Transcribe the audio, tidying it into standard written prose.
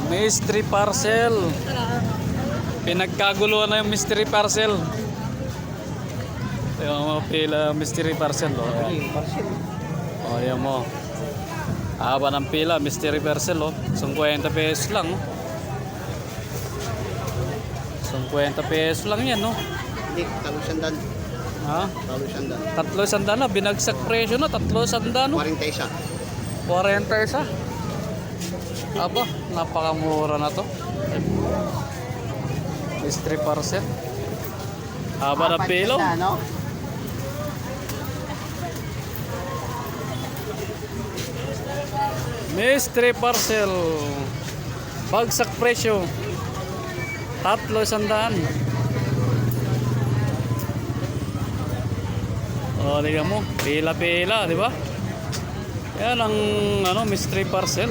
Mystery parcel. Pinagkaguluhan na yung mystery parcel. Ito yung mga pila mystery parcel. Oh. O, yan mo. Haba ng pila, mystery parcel. Oh. 50 pesos lang. Oh. 50 pesos lang yan. Oh. Hindi, talo sandal. Ha? Talo sandal. 300 na. Binagsak presyo na. 300 no? 41. 41. Aba, napakamura na to. Mystery parcel. Haba ng pilo. No? Mystery parcel. Bagsak presyo. 300. Oh, tingnan mo. Pila-pila, di ba? Yan ang mystery parcel.